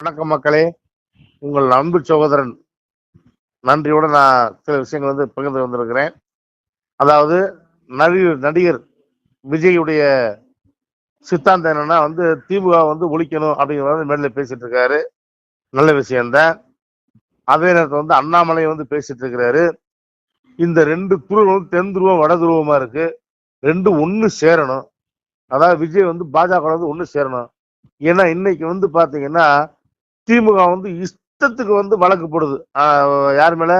வணக்கம் மக்களே, உங்கள் அன்பு சகோதரன் நன்றியோட நான் சில விஷயங்கள் பகிர்ந்து வந்திருக்கிறேன். அதாவது நடிகர் விஜயுடைய சித்தாந்தம் என்னன்னா திமுக ஒழிக்கணும் அப்படிங்கிற மேடையில பேசிட்டு இருக்காரு. நல்ல விஷயம்தான். அதே நேரத்தில் அண்ணாமலை பேசிட்டு இருக்கிறாரு. இந்த ரெண்டு துருவம் தென் துருவம் வட துருவமா இருக்கு. ரெண்டும் ஒண்ணு சேரணும். அதாவது விஜய் பாஜக ஒண்ணு சேரணும். ஏன்னா இன்னைக்கு பாத்தீங்கன்னா திமுக இஷ்டத்துக்கு வழக்கு போடுது. யார் மேல?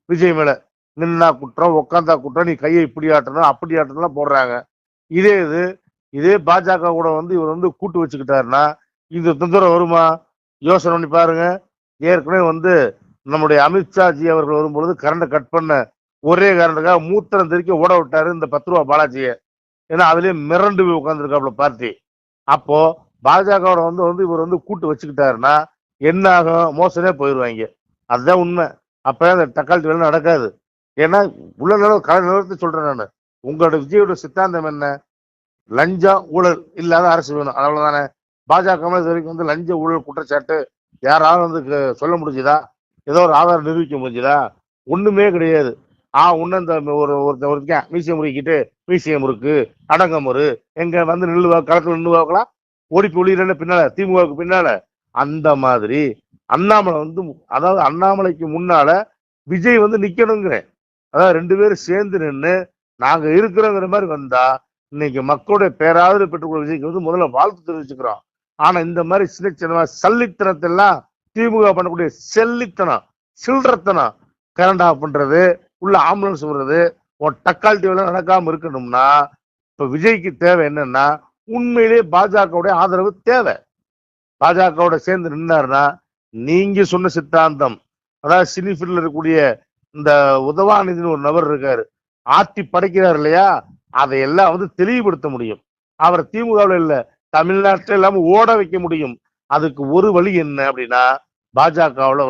விஜய் மேல. நின்னா குற்றம், உக்காந்தா குற்றம், நீ கையை இப்படி ஆட்டணும் அப்படி ஆட்டணும் போடுறாங்க. இதே பாஜக கூட இவர் கூட்டு வச்சுக்கிட்டாருன்னா இந்த தொந்தரவு வருமா? யோசனை பண்ணி பாருங்க. ஏற்கனவே நம்முடைய அமித்ஷாஜி அவர்கள் வரும்பொழுது கரண்ட கட் பண்ண ஒரே காரணத்துக்காக மூத்திரம் தெரிக்க ஓட விட்டாரு இந்த 10 ரூபா பாலாஜிய. ஏன்னா அதுலயே மிரண்டு போய் உட்கார்ந்துருக்காப்ல பார்ட்டி. அப்போ பாஜக இவர் கூட்டு வச்சுக்கிட்டாருன்னா என்ன ஆகும்? மோசனே போயிடுவாங்க. அதுதான் உண்மை. அப்ப அந்த தக்காளி வேலை நடக்காது. ஏன்னா உள்ள நிலவு கலை நிலவரத்தை சொல்றேன் நான். உங்களோட விஜயோட சித்தாந்தம் என்ன? லஞ்சம் ஊழல் இல்லாத அரசு வேணும், அவ்வளவுதானே. பாஜக இது வரைக்கும் லஞ்ச ஊழல் குற்றச்சாட்டு யாராவது சொல்ல முடிஞ்சுதா? ஏதோ ஒரு ஆதாரம் நிரூபிக்க முடிஞ்சுதா? ஒண்ணுமே கிடையாது. ஒண்ணு இந்த ஒருத்தன் மீசியம் முறுக்கிட்டு மீசியம் முறுக்கு அடங்கமுறு எங்க நில்லுவா களத்துல நின்றுவாக்கலாம், ஓடி ஒளியில பின்னால திமுகவுக்கு பின்னால. அந்த மாதிரி அண்ணாமலை அதாவது அண்ணாமலைக்கு முன்னால விஜய் நிக்கணுங்கிறேன். அதாவது ரெண்டு பேரும் சேர்ந்து நின்று நாங்க இருக்கிறோங்கிற மாதிரி வந்தா இன்னைக்கு மக்களுடைய பேராதரவு பெற்றுக்கொள்ள விஜய்க்கு முதல்ல வாழ்த்து தெரிவிச்சுக்கிறோம். ஆனா இந்த மாதிரி சின்ன சின்ன சல்லித்தனத்தெல்லாம் திமுக பண்ணக்கூடிய செல்லித்தனம், சில்லறத்தனம், கரண்ட் ஆஃப் பண்றது, உள்ள ஆம்புலன்ஸ் விடுறது, தக்காளி வேலை நடக்காம இருக்கணும்னா இப்ப விஜய்க்கு தேவை என்னன்னா உண்மையிலேயே பாஜகவுடைய ஆதரவு தேவை. பாஜகவோட சேர்ந்து நின்னாருன்னா நீங்க சொன்ன சித்தாந்தம், அதாவது சினிஃபீல்ட்ல இருக்கக்கூடிய இந்த உதவாநிதினு ஒரு நபர் இருக்காரு, ஆட்டி படைக்கிறார் இல்லையா, அதையெல்லாம் தெளிவுபடுத்த முடியும். அவர் திமுகவில் இல்ல தமிழ்நாட்டில் இல்லாம ஓட வைக்க முடியும். அதுக்கு ஒரு வழி என்ன அப்படின்னா பாஜகவுல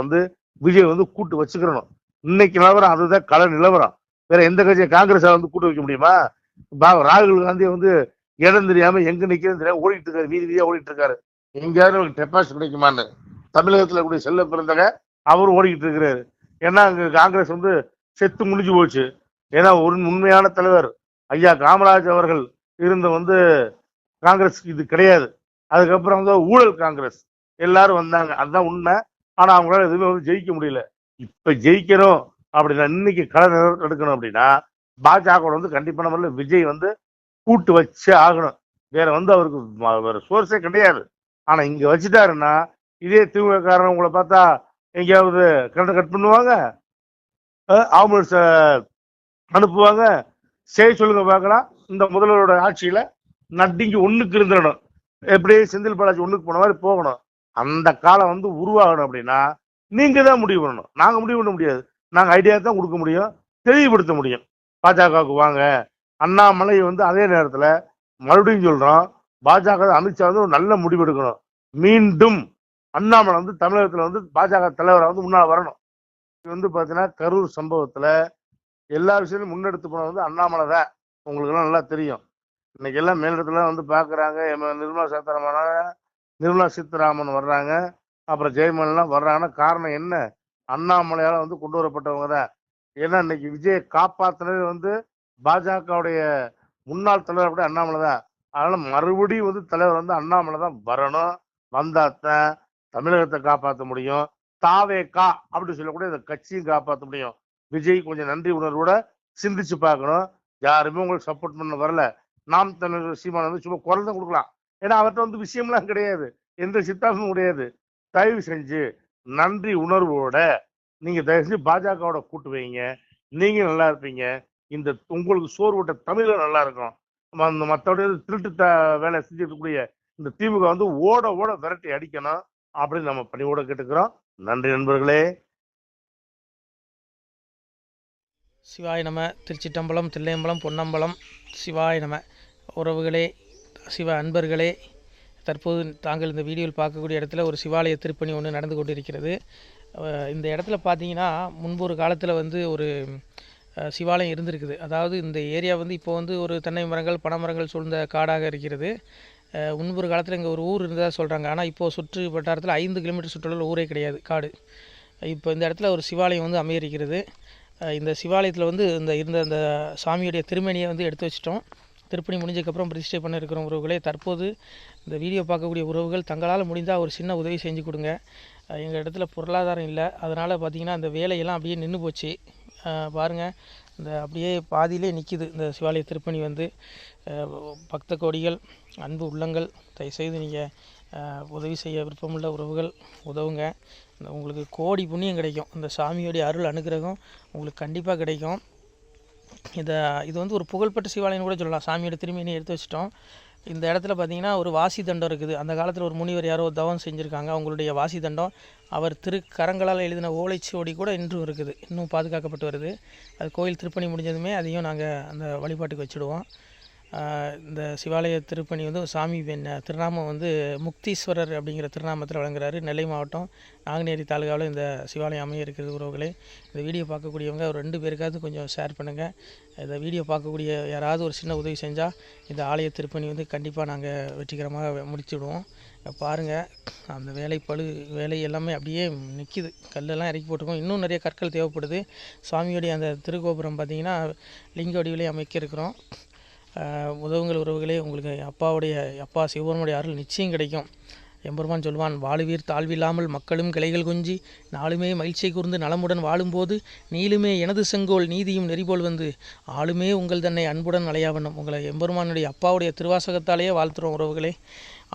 விஜய் கூட்டு வச்சுக்கிறணும். இன்னைக்கு நிலவரம் அதுதான் கள நிலவரம். வேற எந்த கட்சியை காங்கிரஸ் கூட்டு வைக்க முடியுமா? ராகுல் காந்தி இடம் தெரியாம எங்க நிக்கிறது தெரியாம ஓடிட்டு இருக்காரு, வீதி வீதியா ஓடிட்டு இருக்காரு. எங்கேயாவது டெபாசிட் கிடைக்குமான்னு தமிழகத்துல கூடிய செல்ல பிறந்தக அவரும் ஓடிக்கிட்டு இருக்கிறாரு. ஏன்னா அங்க காங்கிரஸ் செத்து முடிஞ்சு போச்சு. ஏன்னா ஒரு உண்மையான தலைவர் ஐயா காமராஜ் அவர்கள் இருந்த காங்கிரஸ் இது கிடையாது. அதுக்கப்புறம் ஊழல் காங்கிரஸ் எல்லாரும் வந்தாங்க, அதுதான் உண்மை. ஆனா அவங்களால எதுவுமே ஜெயிக்க முடியல. இப்ப ஜெயிக்கணும் அப்படின்னா இன்னைக்கு கள எடுக்கணும் அப்படின்னா பாஜக கண்டிப்பான முறையில் விஜய் கூட்டு வச்சே ஆகணும். வேற அவருக்கு வேற சோர்ஸே கிடையாது. ஆனா இங்க வச்சுட்டாருன்னா இதே திமுக காரணம் உங்களை பார்த்தா எங்கேயாவது கரண்ட் கட் பண்ணுவாங்க, ஆம்புலன்ஸ் அனுப்புவாங்க. செய்ய சொல்லுங்க பார்க்கலாம். இந்த முதல்வரோட ஆட்சியில நட்டிங்க ஒண்ணுக்கு இருந்துடணும். எப்படி செந்தில் பாலாஜி ஒண்ணுக்கு போன மாதிரி போகணும். அந்த காலம் உருவாகணும் அப்படின்னா நீங்க தான் முடிவு பண்ணணும். நாங்க முடிவு பண்ண முடியாது. நாங்க ஐடியா தான் கொடுக்க முடியும், தெளிவுபடுத்த முடியும். பாஜகவுக்கு வாங்க. அண்ணாமலை அதே நேரத்துல மறுபடியும் சொல்றோம், பாஜக அமித்ஷா ஒரு நல்ல முடிவு எடுக்கணும். மீண்டும் அண்ணாமலை தமிழகத்துல பாஜக தலைவரை முன்னாள் வரணும். பாத்தீங்கன்னா கரூர் சம்பவத்துல எல்லா விஷயத்தையும் முன்னெடுத்து போன அண்ணாமலை தான். உங்களுக்கு எல்லாம் நல்லா தெரியும். இன்னைக்கு எல்லாம் மேலிடத்துல பாக்குறாங்க. நிர்மலா சீதாராமன் வர்றாங்க, அப்புறம் ஜெயமோகன் வர்றாங்கன்னா காரணம் என்ன? அண்ணாமலையால கொண்டு வரப்பட்டவங்க தான். ஏன்னா இன்னைக்கு விஜயை காப்பாத்தினது பாஜகவுடைய முன்னாள் தலைவர் கூட அண்ணாமலை தான். அதனால மறுபடியும் தலைவர் அண்ணாமலை தான் வரணும். வந்தாத்தான் தமிழகத்தை காப்பாற்ற முடியும். தாவேகா அப்படி சொல்லக்கூடிய இந்த கட்சியும் காப்பாற்ற முடியும். விஜய் கொஞ்சம் நன்றி உணர்வோட சிந்திச்சு பார்க்கணும். யாருமே உங்களுக்கு சப்போர்ட் பண்ண வரல. நாம் தமிழர் சீமான் சும்மா குரல் தான் கொடுக்கலாம். ஏன்னா அவர்கிட்ட விஷயம்லாம் கிடையாது, எந்த சித்தாந்தமும் கிடையாது. தயவு செஞ்சு நன்றி உணர்வோட நீங்க தயவு செஞ்சு பாஜகவோட கூட்டு வைங்க. நீங்க நல்லா இருப்பீங்க. இந்த உங்களுக்கு சோர்வுட்ட தமிழர் நல்லா இருக்கும். மற்றபடி திருட்டு வேலை செஞ்சுக்கூடிய இந்த திமுக ஓட ஓட விரட்டி அடிக்கணும் அப்படின்னு நம்ம பணியோட கேட்டுக்கிறோம். நன்றி நண்பர்களே. சிவாய் நம. திருச்சிட்டம்பலம், தில்லையம்பலம், பொன்னம்பலம். சிவாய் நம. உறவுகளே, சிவ அன்பர்களே, தற்போது தாங்கள் இந்த வீடியோவில் பார்க்கக்கூடிய இடத்துல ஒரு சிவாலய திருப்பணி ஒன்று நடந்து கொண்டிருக்கிறது. இந்த இடத்துல பார்த்தீங்கன்னா முன்பு ஒரு காலத்தில் ஒரு சிவாலயம் இருந்திருக்குது. அதாவது இந்த ஏரியா இப்போ ஒரு தென்னை மரங்கள், பனை மரங்கள் சூழ்ந்த காடாக இருக்கிறது. முன்பொரு காலத்தில் இங்கே ஒரு ஊர் இருந்ததாக சொல்கிறாங்க. ஆனால் இப்போது சுற்று வட்டாரத்தில் 5 கிலோமீட்டர் சுற்றுலாவில் ஊரே கிடையாது, காடு. இப்போ இந்த இடத்துல ஒரு சிவாலயம் வந்து அமையிருக்கிறது. இந்த சிவாலயத்தில் வந்து இருந்த அந்த சாமியுடைய திருமேனியை வந்து எடுத்து வச்சிட்டோம். திருப்பணி முடிஞ்சதுக்கப்புறம் பிரதிஷ்டை பண்ண இருக்கிற உறவுகளே, தற்போது இந்த வீடியோ பார்க்கக்கூடிய உறவுகள் தங்களால் முடிந்தால் ஒரு சின்ன உதவி செஞ்சு கொடுங்க. எங்கள் இடத்துல பொருளாதாரம் இல்லை, அதனால் பார்த்திங்கன்னா அந்த வேலையெல்லாம் அப்படியே நின்று போச்சு. பாருங்கள், இந்த அப்படியே பாதியிலே நிற்கிது இந்த சிவாலய திருப்பணி வந்து. பக்த கோடிகள், அன்பு உள்ளங்கள், தயவுசெய்து நீங்கள் உதவி செய்ய விருப்பமுள்ள உறவுகள் உதவுங்க. உங்களுக்கு கோடி புண்ணியம் கிடைக்கும். இந்த சாமியோடைய அருள் அனுகிரகம் உங்களுக்கு கண்டிப்பாக கிடைக்கும். இது வந்து ஒரு புகழ்பெற்ற சிவாலயம் கூட சொல்லலாம். சாமியோட திருமேனியை எடுத்து வச்சிட்டோம். இந்த இடத்துல பார்த்திங்கன்னா ஒரு வாசி தண்டம் இருக்குது. அந்த காலத்தில் ஒரு முனிவர் யாரோ தவம் செஞ்சுருக்காங்க. அவங்களுடைய வாசி தண்டம் அவர் திருக்கரங்களால் எழுதின ஓலைச்சுவடி கூட இன்றும் இருக்குது, இன்னும் பாதுகாக்கப்பட்டு வருது. அது கோயில் திருப்பணி முடிஞ்சதுமே அதையும் நாங்கள் அந்த வழிபாட்டுக்கு வச்சுடுவோம். இந்த சிவாலய திருப்பணி வந்து சாமி திருநாமம் வந்து முக்தீஸ்வரர் அப்படிங்கிற திருநாமத்தில் வழங்குறாரு. நெல்லை மாவட்டம் நாங்குநேரி தாலுகாவில் இந்த சிவாலயம் அமைய இருக்கிறது உறவுகளே. இந்த வீடியோ பார்க்கக்கூடியவங்க ஒரு 2 பேருக்காவது கொஞ்சம் ஷேர் பண்ணுங்கள். இந்த வீடியோ பார்க்கக்கூடிய யாராவது ஒரு சின்ன உதவி செஞ்சால் இந்த ஆலய திருப்பணி வந்து கண்டிப்பாக நாங்கள் வெற்றிகரமாக முடிச்சுடுவோம். பாருங்கள், அந்த வேலை எல்லாமே அப்படியே நிற்கிது. கல்லெல்லாம் இறக்கி போட்டிருக்கோம். இன்னும் நிறைய கற்கள் தேவைப்படுது. சுவாமியோடைய அந்த திருக்கோபுரம் பார்த்திங்கன்னா லிங்க வடிவிலே அமைக்க இருக்கிறோம். உதவுங்கள் உறவுகளே. உங்களுக்கு அப்பா சிவபெருமானுடைய அருள் நிச்சயம் கிடைக்கும். எம்பெருமான் சொல்வான், வாழுவீர் தாழ்வில்லாமல் மக்களும் கிளைகள் கொஞ்சி நாளுமே மகிழ்ச்சியை கூர்ந்து நலமுடன் வாழும்போது நீளுமே எனது செங்கோல் நீதியும் நெறிபோல் வந்து ஆளுமே உங்கள் தன்னை அன்புடன் அலையாவண்ணம். உங்களை எம்பெருமானுடைய அப்பாவுடைய திருவாசகத்தாலேயே வாழ்த்துறோம் உறவுகளே.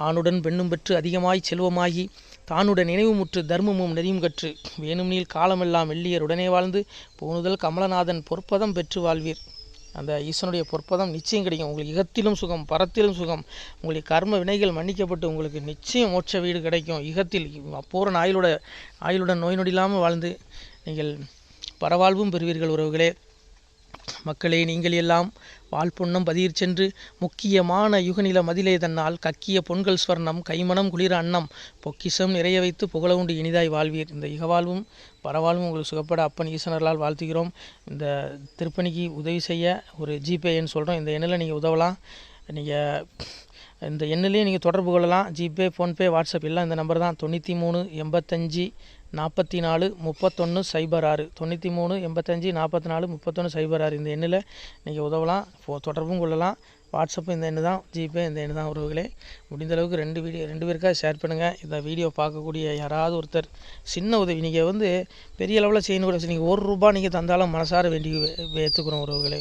ஆணுடன் பெண்ணும் பெற்று அதிகமாய் செல்வமாகி தானுடன் நினைவுமுற்று தர்மமும் நெறியும் கற்று வேணும் நீள் காலமெல்லாம் வெள்ளியர் உடனே வாழ்ந்து போனுதல் கமலநாதன் பொற்பதம் பெற்று வாழ்வீர். அந்த ஈசனுடைய பொற்பதம் நிச்சயம் கிடைக்கும். உங்களுக்கு இகத்திலும் சுகம், பரத்திலும் சுகம். உங்களுடைய கர்ம வினைகள் மன்னிக்கப்பட்டு உங்களுக்கு நிச்சயம் மோட்ச வீடு கிடைக்கும். இகத்தில் அப்பூரண ஆயுளுடன் நோய் நொடி இல்லாமல் வாழ்ந்து நீங்கள் பரவாழ்வும் பெறுவீர்கள் உறவுகளே. மக்களே, நீங்கள் எல்லாம் வாழ்பொன்னம் பதியிற் சென்று முக்கியமான யுகநில மதிலே தன்னால் கக்கிய பொன்கள் ஸ்வர்ணம் கைமணம் குளிர அன்னம் பொக்கிஷம் நிறைய வைத்து புகழ உண்டு இனிதாய் வாழ்வீர். இந்த இகவாழ்வும் பரவாழ்வும் உங்களுக்கு சுகப்பட அப்பன் ஈசனர்களால் வாழ்த்துகிறோம். இந்த திருப்பணிக்கு உதவி செய்ய ஒரு ஜிபே எண் சொல்கிறோம். இந்த எண்ணில் நீங்கள் உதவலாம். நீங்கள் இந்த எண்ணிலே நீங்கள் தொடர்பு கொள்ளலாம். ஜிபே, ஃபோன்பே, வாட்ஸ்அப் எல்லாம் இந்த நம்பர் தான். 93 85 44 31 06 93 85 44 31 06. இந்த எண்ணில் நீங்கள் உதவலாம், தொடர்பும் கொள்ளலாம். வாட்ஸ்அப்பும் இந்த எண்ணு தான், ஜிபே இந்த எண்ணு தான் உறவுகளே. முடிந்த அளவுக்கு 2 பேருக்காக ஷேர் பண்ணுங்கள். இந்த வீடியோ பார்க்கக்கூடிய யாராவது ஒருத்தர் சின்ன உதவி, நீங்கள் வந்து பெரிய அளவில் செய்யணும் கூட, நீங்கள் ₹1 நீங்கள் தந்தாலும் மனசார வேண்டி ஏற்றுக்கிறோம் உறவுகளே.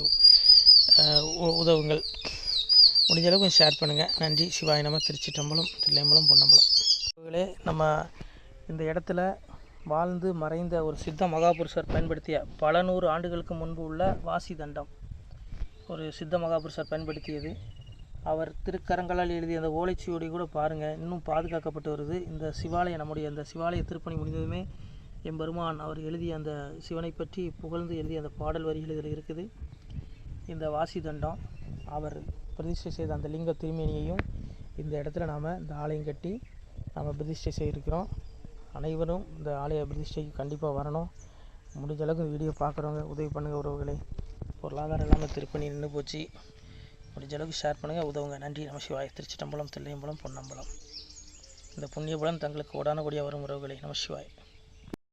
உதவுங்கள். முடிஞ்ச அளவுக்கு கொஞ்சம் ஷேர் பண்ணுங்கள். நன்றி. சிவாய நம. திருச்சிட்டம்பலம், தில்லையம்பலம், பொன்னம்பலம் உறவுகளே. நம்ம இந்த இடத்துல வாழ்ந்து மறைந்த ஒரு சித்த மகாபுருஷர் பயன்படுத்திய பல 100 ஆண்டுகளுக்கு முன்பு உள்ள வாசி தண்டம் ஒரு சித்த மகாபுருஷர் பயன்படுத்தியது. அவர் திருக்கரங்களால் எழுதிய அந்த ஓலைச்சுவடி கூட பாருங்கள், இன்னும் பாதுகாக்கப்பட்டு வருது. இந்த சிவாலயம், நம்முடைய அந்த சிவாலய திருப்பணி முடிந்ததுமே எம்பெருமான் அவர் எழுதிய அந்த சிவனை பற்றி புகழ்ந்து எழுதிய அந்த பாடல் வரிகள் இதில் இருக்குது. இந்த வாசி தண்டம் அவர் பிரதிஷ்டை செய்த அந்த லிங்க திருமேனியையும் இந்த இடத்துல நாம் இந்த ஆலயம் கட்டி நாம் பிரதிஷ்டை செய்திருக்கிறோம். அனைவரும் இந்த ஆலய பிரதிஷ்டைக்கு கண்டிப்பாக வரணும். முடிஞ்ச அளவுக்கு வீடியோ பார்க்குறவங்க உதவி பண்ணுங்கள் உறவுகளே. பொருளாதாரம் இல்லாமல் திருப்பணி நின்று போச்சு. முடிஞ்ச அளவுக்கு ஷேர் பண்ணுங்கள், உதவுங்க. நன்றி. நம சிவாய. திருச்சிட்டம்பலம், தில்லையம்பலம், பொன்னம்பலம். இந்த புண்ணிய பலன் தங்களுக்கு உடானபடியாக வரும் உறவுகளே. நம சிவாய.